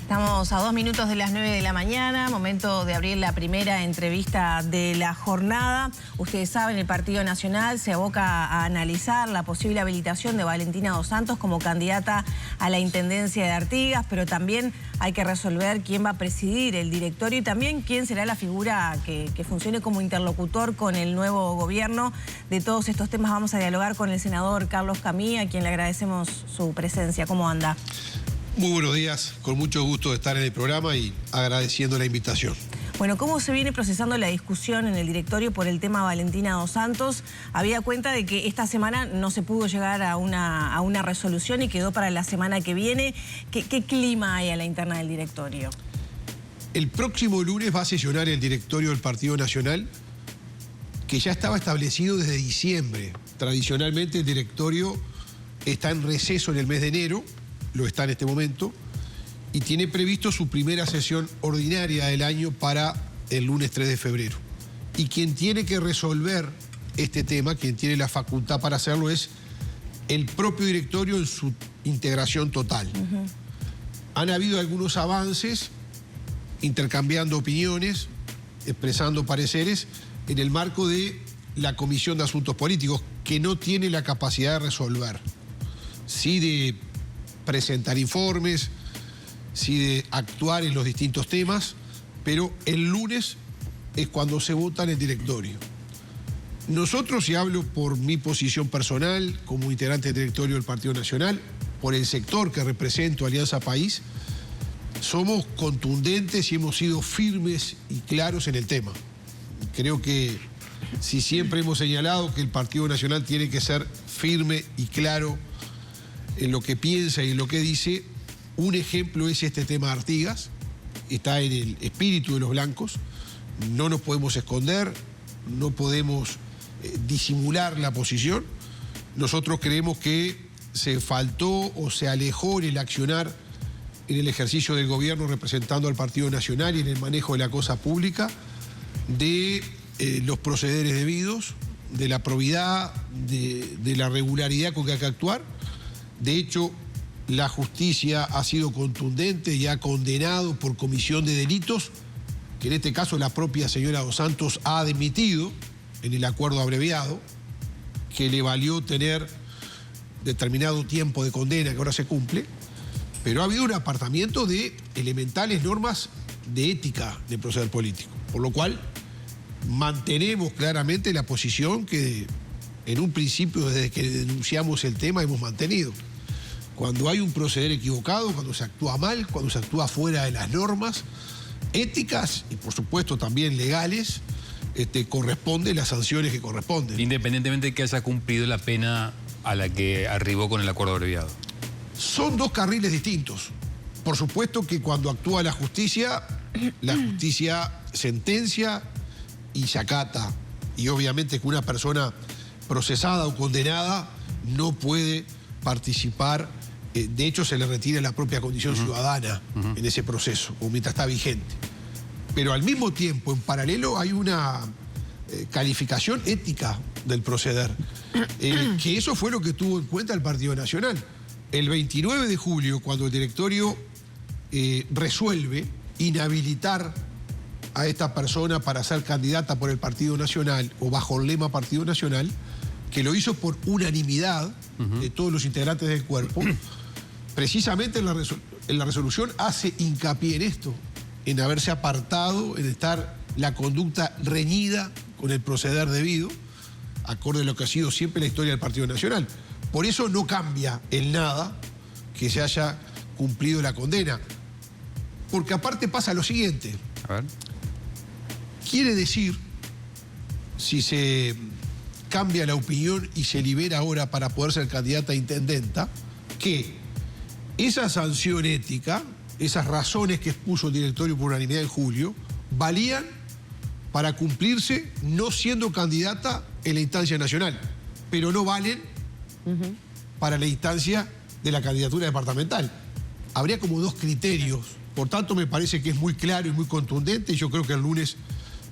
Estamos a 2 minutos de las 9 de la mañana, momento de abrir la primera entrevista de la jornada. Ustedes saben, el Partido Nacional se aboca a analizar la posible habilitación de Valentina Dos Santos como candidata a la Intendencia de Artigas, pero también hay que resolver quién va a presidir el directorio y también quién será la figura que funcione como interlocutor con el nuevo gobierno. De todos estos temas vamos a dialogar con el senador Carlos Camí, a quien le agradecemos su presencia. ¿Cómo anda? Muy buenos días, con mucho gusto de estar en el programa y agradeciendo la invitación. Bueno, ¿cómo se viene procesando la discusión en el directorio por el tema Valentina Dos Santos? Había cuenta de que esta semana no se pudo llegar a una resolución y quedó para la semana que viene. ¿Qué clima hay a la interna del directorio? El próximo lunes va a sesionar el directorio del Partido Nacional, que ya estaba establecido desde diciembre. Tradicionalmente el directorio está en receso en el mes de enero, lo está en este momento, y tiene previsto su primera sesión ordinaria del año para el lunes 3 de febrero. Y quien tiene que resolver este tema, quien tiene la facultad para hacerlo, es el propio directorio en su integración total. Han habido algunos avances, intercambiando opiniones, expresando pareceres, en el marco de la Comisión de Asuntos Políticos, que no tiene la capacidad de resolver. Sí de presentar informes, sí de actuar en los distintos temas, pero el lunes es cuando se vota en el directorio. Nosotros, y hablo por mi posición personal como integrante del directorio del Partido Nacional, por el sector que represento, Alianza País, somos contundentes y hemos sido firmes y claros en el tema. Creo que si siempre hemos señalado que el Partido Nacional tiene que ser firme y claro en lo que piensa y en lo que dice, un ejemplo es este tema de Artigas, está en el espíritu de los blancos, no nos podemos esconder, no podemos disimular la posición. Nosotros creemos que se faltó o se alejó en el accionar, en el ejercicio del gobierno representando al Partido Nacional y en el manejo de la cosa pública, de los procederes debidos, de la probidad, de la regularidad con que hay que actuar. De hecho, la justicia ha sido contundente y ha condenado por comisión de delitos, que en este caso la propia señora Dos Santos ha admitido en el acuerdo abreviado, que le valió tener determinado tiempo de condena que ahora se cumple, pero ha habido un apartamiento de elementales normas de ética de proceder político, por lo cual mantenemos claramente la posición que en un principio, desde que denunciamos el tema, hemos mantenido. Cuando hay un proceder equivocado, cuando se actúa mal, cuando se actúa fuera de las normas éticas y por supuesto también legales, corresponden las sanciones que corresponden. Independientemente de que haya cumplido la pena a la que arribó con el acuerdo abreviado. Son dos carriles distintos. Por supuesto que cuando actúa la justicia sentencia y se acata. Y obviamente que una persona procesada o condenada no puede participar. De hecho, se le retira la propia condición ciudadana en ese proceso, o mientras está vigente. Pero al mismo tiempo, en paralelo, hay una calificación ética del proceder, que eso fue lo que tuvo en cuenta el Partido Nacional. El 29 de julio, cuando el directorio resuelve inhabilitar a esta persona para ser candidata por el Partido Nacional, o bajo el lema Partido Nacional, que lo hizo por unanimidad de todos los integrantes del cuerpo, precisamente en la resolución hace hincapié en esto, en haberse apartado, en estar la conducta reñida con el proceder debido, acorde a lo que ha sido siempre la historia del Partido Nacional. Por eso no cambia en nada que se haya cumplido la condena. Porque aparte pasa lo siguiente. A ver. Quiere decir, si se cambia la opinión y se libera ahora para poder ser candidata a intendenta, que esa sanción ética, esas razones que expuso el directorio por unanimidad en julio, valían para cumplirse no siendo candidata en la instancia nacional, pero no valen para la instancia de la candidatura departamental. Habría como dos criterios, por tanto me parece que es muy claro y muy contundente, y yo creo que el lunes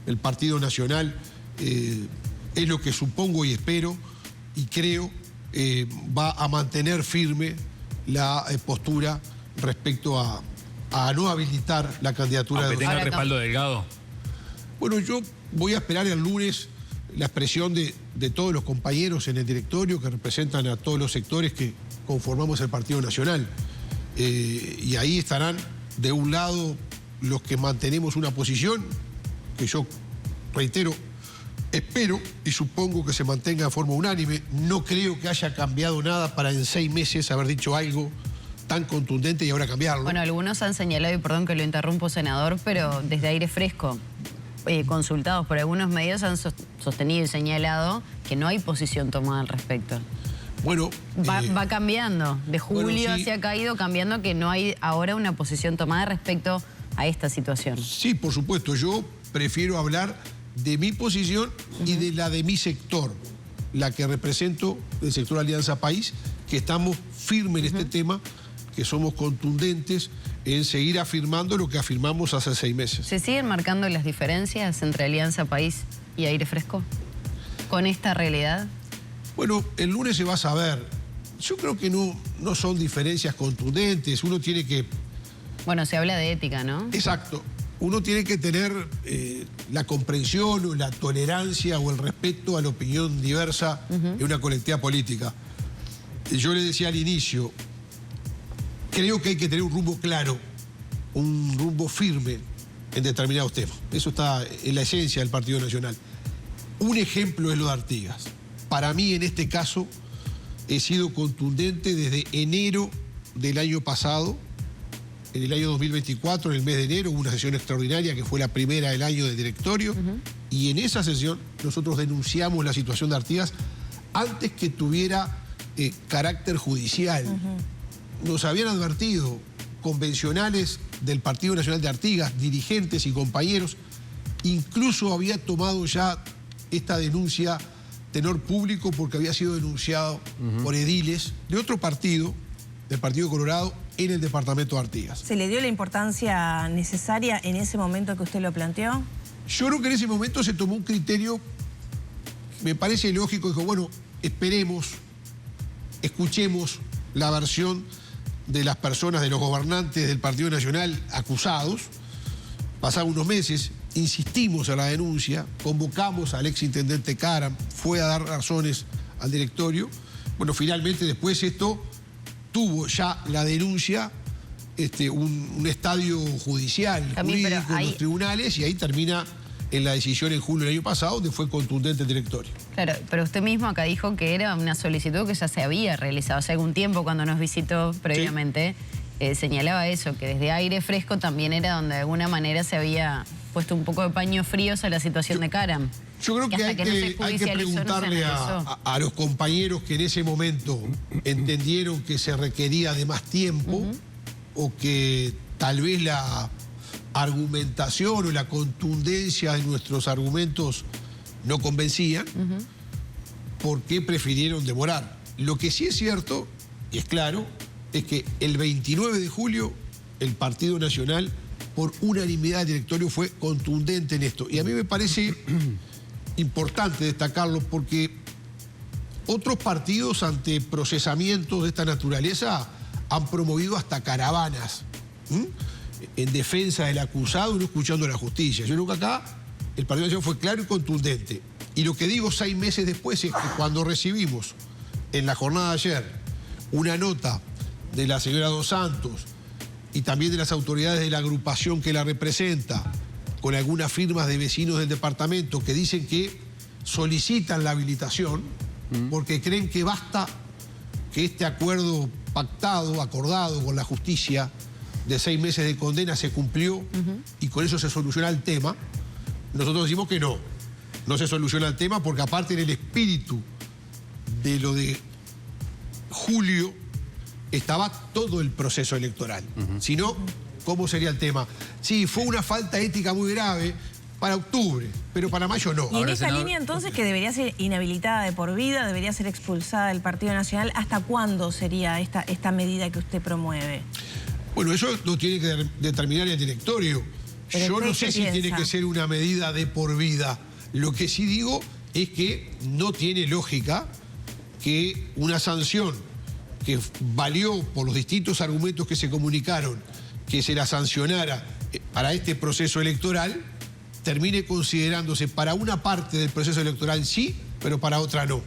el Partido Nacional, es lo que supongo y espero y creo, va a mantener firme la postura respecto a a no habilitar la candidatura Aunque de tenga Dos el respaldo de Delgado. Bueno, yo voy a esperar el lunes la expresión de todos los compañeros en el directorio que representan a todos los sectores que conformamos el Partido Nacional. Y ahí estarán, de un lado, los que mantenemos una posición, que yo, reitero, espero y supongo que se mantenga de forma unánime. No creo que haya cambiado nada para en 6 meses haber dicho algo tan contundente y ahora cambiarlo. Bueno, algunos han señalado, y perdón que lo interrumpo, senador, pero desde Aire Fresco, consultados por algunos medios, han sostenido y señalado que no hay posición tomada al respecto. Bueno, va cambiando, de julio bueno, sí, se ha caído cambiando, que no hay ahora una posición tomada respecto a esta situación. Sí, por supuesto, yo prefiero hablar de mi posición y de la de mi sector, la que represento, el sector Alianza País, que estamos firmes en este tema, que somos contundentes en seguir afirmando lo que afirmamos hace 6 meses. ¿Se siguen marcando las diferencias entre Alianza País y Aire Fresco con esta realidad? Bueno, el lunes se va a saber. Yo creo que no son diferencias contundentes. Uno tiene que... Bueno, se habla de ética, ¿no? Exacto. Uno tiene que tener la comprensión o la tolerancia o el respeto a la opinión diversa de una colectividad política. Yo le decía al inicio, creo que hay que tener un rumbo claro, un rumbo firme en determinados temas. Eso está en la esencia del Partido Nacional. Un ejemplo es lo de Artigas. Para mí, en este caso, he sido contundente desde enero del año pasado. En el año 2024, en el mes de enero, hubo una sesión extraordinaria que fue la primera del año del directorio. Y en esa sesión nosotros denunciamos la situación de Artigas antes que tuviera carácter judicial. Nos habían advertido convencionales del Partido Nacional de Artigas, dirigentes y compañeros. Incluso había tomado ya esta denuncia tenor público porque había sido denunciado por ediles de otro partido, del Partido Colorado, en el departamento de Artigas. ¿Se le dio la importancia necesaria en ese momento que usted lo planteó? Yo creo que en ese momento se tomó un criterio, me parece lógico, dijo, bueno, esperemos, escuchemos la versión de las personas, de los gobernantes del Partido Nacional acusados. Pasaron unos meses, insistimos en la denuncia, convocamos al exintendente Caram, fue a dar razones al directorio. Finalmente después esto tuvo ya la denuncia, un estadio judicial, jurídico, en los tribunales, y ahí termina en la decisión en julio del año pasado, donde fue contundente el directorio. Claro, pero usted mismo acá dijo que era una solicitud que ya se había realizado hace algún tiempo cuando nos visitó previamente. Sí. Señalaba eso, que desde Aire Fresco también era donde de alguna manera se había puesto un poco de paños fríos a la situación de Caram. Yo creo que hay que preguntarle a los compañeros que en ese momento entendieron que se requería de más tiempo o que tal vez la argumentación o la contundencia de nuestros argumentos no convencían, ¿por qué prefirieron demorar? Lo que sí es cierto, y es claro, es que el 29 de julio el Partido Nacional, por unanimidad del directorio, fue contundente en esto. Y a mí me parece importante destacarlo porque otros partidos ante procesamientos de esta naturaleza han promovido hasta caravanas en defensa del acusado y no escuchando a la justicia. Yo creo que acá el Partido Nacional fue claro y contundente. Y lo que digo 6 meses después es que cuando recibimos en la jornada de ayer una nota de la señora Dos Santos y también de las autoridades de la agrupación que la representa, con algunas firmas de vecinos del departamento que dicen que solicitan la habilitación porque creen que basta que este acuerdo pactado, acordado con la justicia de 6 meses de condena se cumplió y con eso se soluciona el tema. Nosotros decimos que no se soluciona el tema porque aparte en el espíritu de lo de julio estaba todo el proceso electoral. Si no, ¿cómo sería el tema? Sí, fue una falta ética muy grave para octubre, pero para mayo no. Y en esa línea entonces que debería ser inhabilitada de por vida, debería ser expulsada del Partido Nacional, ¿hasta cuándo sería esta medida que usted promueve? Bueno, eso lo tiene que determinar el directorio. Yo no sé si tiene que ser una medida de por vida. Lo que sí digo es que no tiene lógica que una sanción que valió por los distintos argumentos que se comunicaron que se la sancionara para este proceso electoral, termine considerándose para una parte del proceso electoral sí, pero para otra no.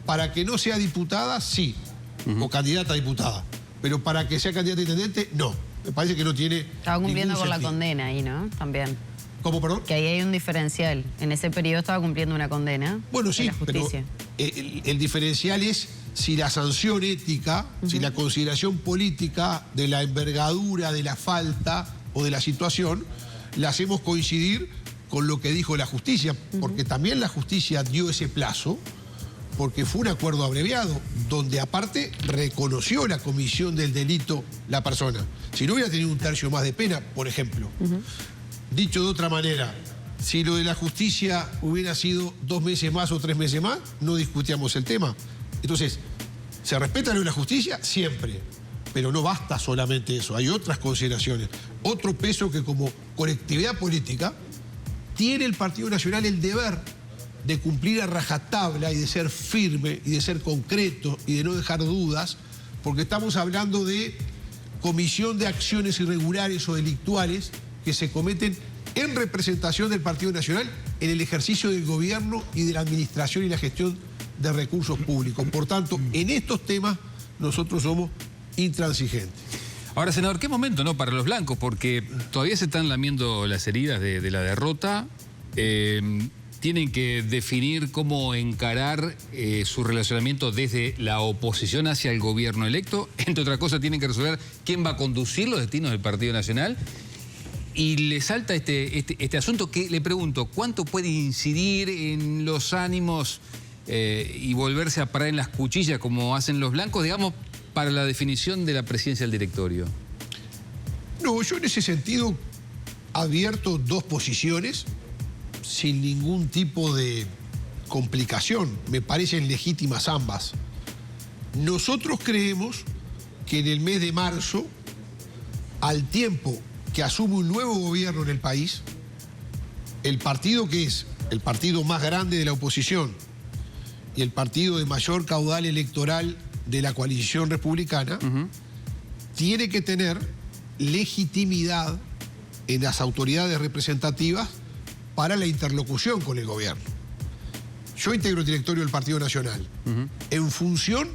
Para que no sea diputada, sí, o candidata a diputada, pero para que sea candidata a intendente, no. Me parece que no tiene Estaba cumpliendo ningún con la sentido. condena ahí, ¿no? También. ¿Cómo, perdón? Que ahí hay un diferencial. En ese periodo estaba cumpliendo una condena Bueno, de sí, la justicia. pero el diferencial es si la sanción ética, si la consideración política de la envergadura, de la falta o de la situación, la hacemos coincidir con lo que dijo la justicia, porque también la justicia dio ese plazo, porque fue un acuerdo abreviado, donde aparte reconoció la comisión del delito la persona. Si no hubiera tenido un tercio más de pena, por ejemplo. Dicho de otra manera, si lo de la justicia hubiera sido 2 meses más o 3 meses más, no discutíamos el tema. Entonces, ¿se respeta lo de la justicia? Siempre. Pero no basta solamente eso, hay otras consideraciones. Otro peso que como colectividad política tiene el Partido Nacional el deber de cumplir a rajatabla y de ser firme y de ser concreto y de no dejar dudas, porque estamos hablando de comisión de acciones irregulares o delictuales que se cometen en representación del Partido Nacional en el ejercicio del gobierno y de la administración y la gestión de recursos públicos. Por tanto, en estos temas nosotros somos intransigentes. Ahora, senador, qué momento, ¿no?, para los blancos, porque todavía se están lamiendo las heridas de la derrota. Tienen que definir cómo encarar su relacionamiento desde la oposición hacia el gobierno electo. Entre otras cosas, tienen que resolver quién va a conducir los destinos del Partido Nacional. Y le salta este asunto que le pregunto, ¿cuánto puede incidir en los ánimos y volverse a parar en las cuchillas como hacen los blancos, digamos, para la definición de la presidencia del directorio? No, yo en ese sentido abierto 2 posiciones sin ningún tipo de complicación. Me parecen legítimas ambas. Nosotros creemos que en el mes de marzo, al tiempo que asume un nuevo gobierno en el país, el partido que es el partido más grande de la oposición y el partido de mayor caudal electoral de la coalición republicana, tiene que tener legitimidad en las autoridades representativas para la interlocución con el gobierno. Yo integro el directorio del Partido Nacional en función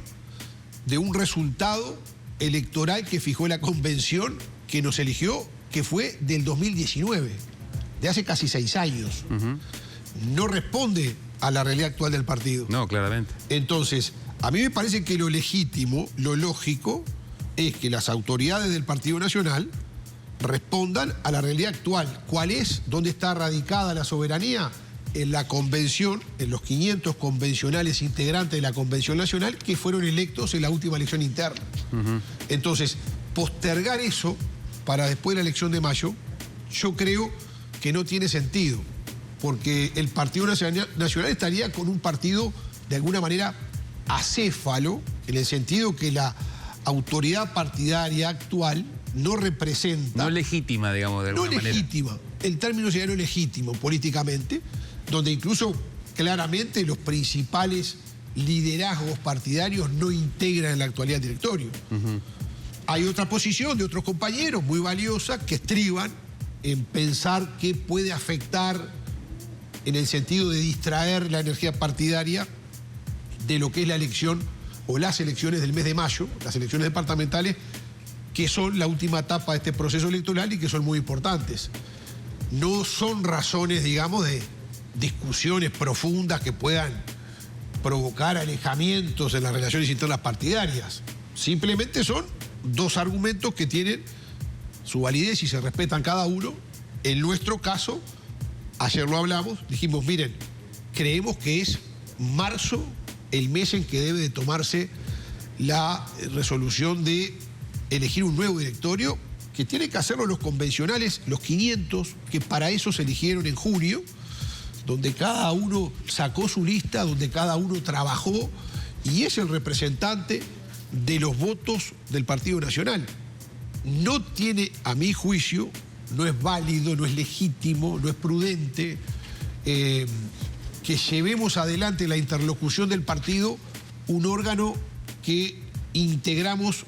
de un resultado electoral que fijó la convención que nos eligió, que fue del 2019, de hace casi 6 años. No responde a la realidad actual del partido. No, claramente. Entonces, a mí me parece que lo legítimo, lo lógico, es que las autoridades del Partido Nacional respondan a la realidad actual. ¿Cuál es? ¿Dónde está radicada la soberanía? En la convención, en los 500 convencionales integrantes de la Convención Nacional que fueron electos en la última elección interna. Entonces, postergar eso para después de la elección de mayo, yo creo que no tiene sentido, porque el Partido Nacional estaría con un partido de alguna manera acéfalo, en el sentido que la autoridad partidaria actual no representa... No legítima, digamos, de alguna manera. No legítima. El término sería no legítimo políticamente, donde incluso claramente los principales liderazgos partidarios no integran en la actualidad el directorio. Hay otra posición de otros compañeros muy valiosa que estriban en pensar que puede afectar en el sentido de distraer la energía partidaria de lo que es la elección o las elecciones del mes de mayo, las elecciones departamentales, que son la última etapa de este proceso electoral y que son muy importantes. No son razones, digamos, de discusiones profundas que puedan provocar alejamientos en las relaciones internas partidarias. Simplemente son 2 argumentos que tienen su validez y se respetan cada uno. En nuestro caso, ayer lo hablamos, dijimos, miren, creemos que es marzo el mes en que debe de tomarse la resolución de elegir un nuevo directorio, que tienen que hacerlo los convencionales, los 500, que para eso se eligieron en junio, donde cada uno sacó su lista, donde cada uno trabajó y es el representante de los votos del Partido Nacional. No tiene, a mi juicio, no es válido, no es legítimo, no es prudente que llevemos adelante la interlocución del partido, un órgano que integramos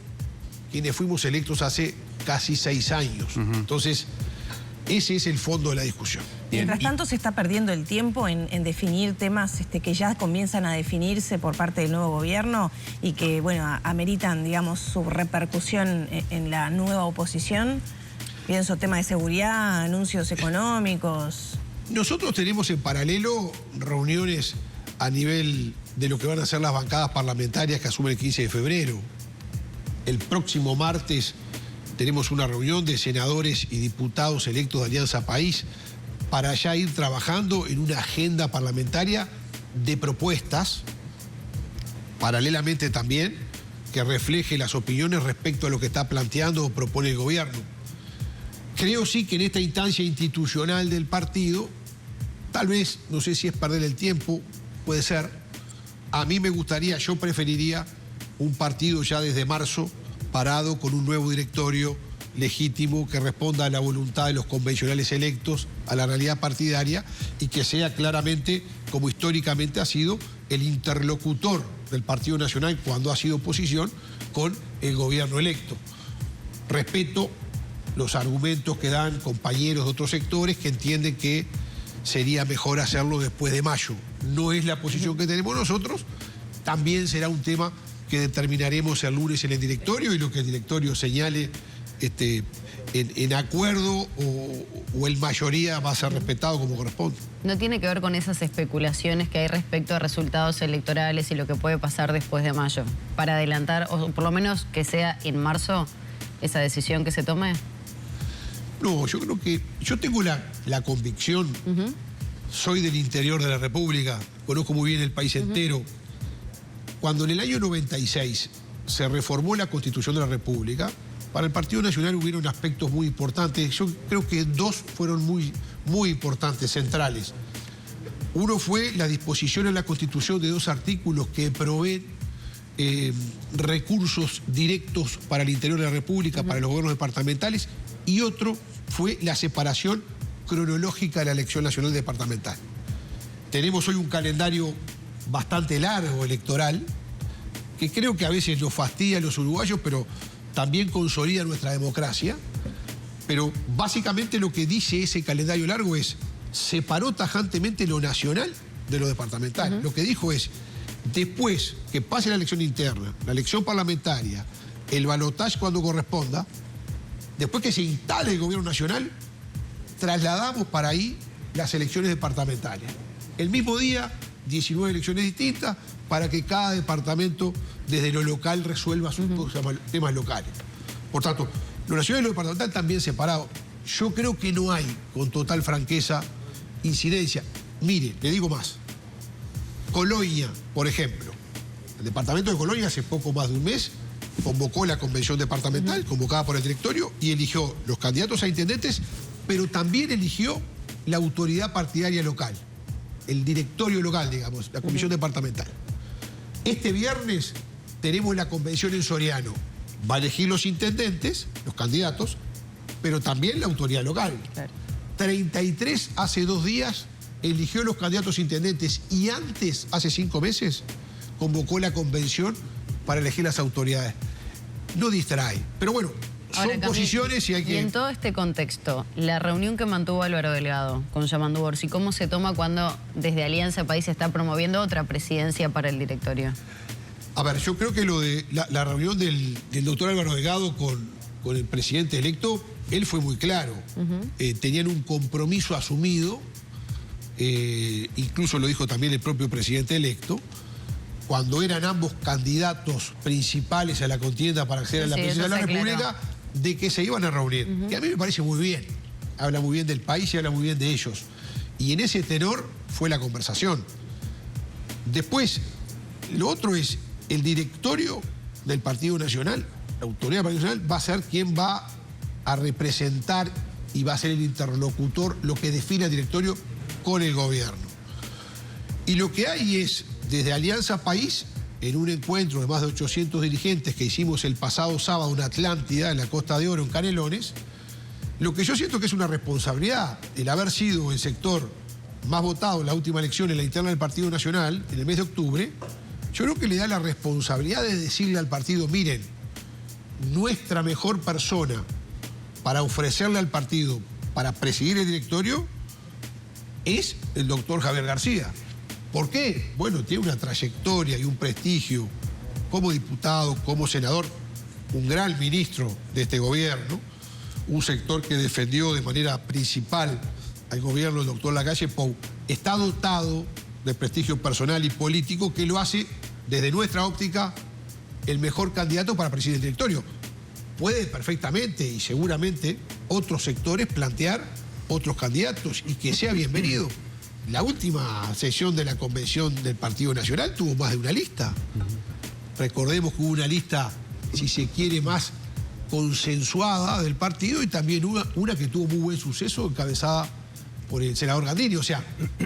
quienes fuimos electos hace casi 6 años. Entonces, ese es el fondo de la discusión. Mientras tanto, se está perdiendo el tiempo en definir temas que ya comienzan a definirse por parte del nuevo gobierno y que, bueno, ameritan, digamos, su repercusión en la nueva oposición. Pienso tema de seguridad, anuncios económicos. Nosotros tenemos en paralelo reuniones a nivel de lo que van a ser las bancadas parlamentarias que asumen el 15 de febrero. El próximo martes tenemos una reunión de senadores y diputados electos de Alianza País para ya ir trabajando en una agenda parlamentaria de propuestas, paralelamente también, que refleje las opiniones respecto a lo que está planteando o propone el gobierno. Creo sí que en esta instancia institucional del partido, tal vez, no sé si es perder el tiempo, puede ser. A mí me gustaría, yo preferiría un partido ya desde marzo parado con un nuevo directorio legítimo que responda a la voluntad de los convencionales electos, a la realidad partidaria y que sea claramente, como históricamente ha sido, el interlocutor del Partido Nacional cuando ha sido oposición con el gobierno electo. Respeto los argumentos que dan compañeros de otros sectores que entienden que sería mejor hacerlo después de mayo. No es la posición que tenemos nosotros, también será un tema que determinaremos el lunes en el directorio y lo que el directorio señale en acuerdo o en mayoría va a ser respetado como corresponde. ¿No tiene que ver con esas especulaciones que hay respecto a resultados electorales y lo que puede pasar después de mayo? Para adelantar, o por lo menos que sea en marzo, esa decisión que se tome. No, yo creo que yo tengo la convicción, soy del interior de la República, conozco muy bien el país entero. Cuando en el año 96 se reformó la Constitución de la República, para el Partido Nacional hubieron aspectos muy importantes. Yo creo que 2 fueron muy importantes, centrales. Uno fue la disposición en la Constitución de 2 artículos que proveen recursos directos para el interior de la República, para los gobiernos departamentales, y otro fue la separación cronológica de la elección nacional departamental. Tenemos hoy un calendario bastante largo electoral, que creo que a veces nos fastidia a los uruguayos, pero también consolida nuestra democracia. Pero básicamente lo que dice ese calendario largo es, separó tajantemente lo nacional de lo departamental. Lo que dijo es, después que pase la elección interna, la elección parlamentaria, el balotaje cuando corresponda, después que se instale el gobierno nacional, trasladamos para ahí las elecciones departamentales. El mismo día, 19 elecciones distintas, para que cada departamento desde lo local resuelva sus temas locales. Por tanto, lo nacional y lo departamental también separado. Yo creo que no hay, con total franqueza, incidencia. Mire, le digo más. Colonia, por ejemplo. El departamento de Colonia hace poco más de un mes convocó la convención departamental, convocada por el directorio, y eligió los candidatos a intendentes, pero también eligió la autoridad partidaria local, el directorio local, digamos, la comisión departamental. Este viernes tenemos la convención en Soriano. Va a elegir los intendentes, los candidatos, pero también la autoridad local. Claro. 33 hace 2 días eligió los candidatos intendentes y antes, hace 5 meses, convocó la convención para elegir las autoridades. No distrae, pero bueno, son posiciones y hay que... Y en todo este contexto, la reunión que mantuvo Álvaro Delgado con Yamandu Orsi, ¿cómo se toma cuando desde Alianza País se está promoviendo otra presidencia para el directorio? A ver, yo creo que lo de la reunión del doctor Álvaro Delgado con el presidente electo, él fue muy claro. Tenían un compromiso asumido, incluso lo dijo también el propio presidente electo, cuando eran ambos candidatos principales a la contienda para acceder a la presidencia de la República, de que se iban a reunir. Que a mí me parece muy bien. Habla muy bien del país y habla muy bien de ellos. Y en ese tenor fue la conversación. Después, lo otro es el directorio del Partido Nacional, la autoridad del Partido Nacional, va a ser quien va a representar y va a ser el interlocutor, lo que define el directorio con el gobierno. Y lo que hay es, desde Alianza País, en un encuentro de más de 800 dirigentes que hicimos el pasado sábado en Atlántida, en la Costa de Oro, en Canelones, lo que yo siento que es una responsabilidad, el haber sido el sector más votado en la última elección en la interna del Partido Nacional, en el mes de octubre, Yo creo que le da la responsabilidad de decirle al partido, miren, nuestra mejor persona para ofrecerle al partido, para presidir el directorio, es el doctor Javier García. ¿Por qué? Bueno, tiene una trayectoria y un prestigio como diputado, como senador, un gran ministro de este gobierno, un sector que defendió de manera principal al gobierno del doctor Lacalle Pou, está dotado de prestigio personal y político que lo hace, desde nuestra óptica, el mejor candidato para presidir el directorio. Puede perfectamente y seguramente otros sectores plantear otros candidatos y que sea bienvenido. La última sesión de la convención del Partido Nacional tuvo más de una lista. Recordemos que hubo una lista, si se quiere, más consensuada del partido y también una que tuvo muy buen suceso, encabezada por el senador Gandini. O sea,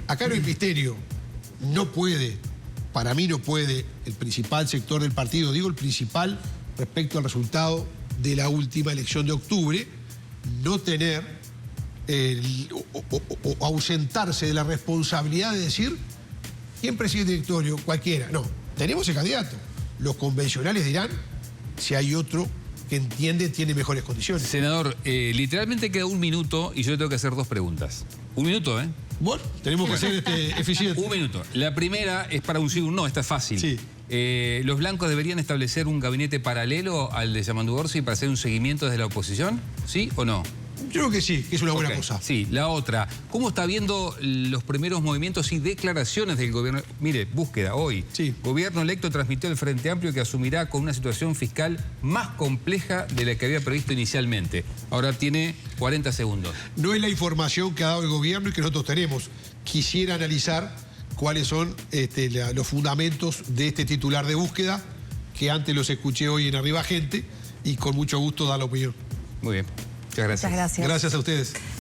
acá no hay misterio. No puede, para mí no puede, el principal sector del partido, digo el principal respecto al resultado de la última elección de octubre, no tener o ausentarse de la responsabilidad de decir quién preside el directorio, cualquiera. No, tenemos el candidato. Los convencionales dirán si hay otro que entiende tiene mejores condiciones. Senador, literalmente queda un minuto y yo le tengo que hacer dos preguntas. Un minuto, ¿eh? Bueno, tenemos que ser eficientes. Un minuto. La primera es para un sí o un no, esta es fácil. Sí. ¿Los blancos deberían establecer un gabinete paralelo al de Yamandu Orsi para hacer un seguimiento desde la oposición? ¿Sí o no? Yo creo que sí, que es una buena Ok, cosa. Sí, la otra. ¿Cómo está viendo los primeros movimientos y declaraciones del gobierno? Mire, búsqueda hoy. Sí. Gobierno electo transmitió el Frente Amplio que asumirá con una situación fiscal más compleja de la que había previsto inicialmente. Ahora tiene 40 segundos. No es la información que ha dado el gobierno y que nosotros tenemos. Quisiera analizar cuáles son los fundamentos de este titular de búsqueda, que antes los escuché hoy en Arriba Gente, y con mucho gusto da la opinión. Muy bien. Muchas gracias. Muchas gracias. Gracias a ustedes.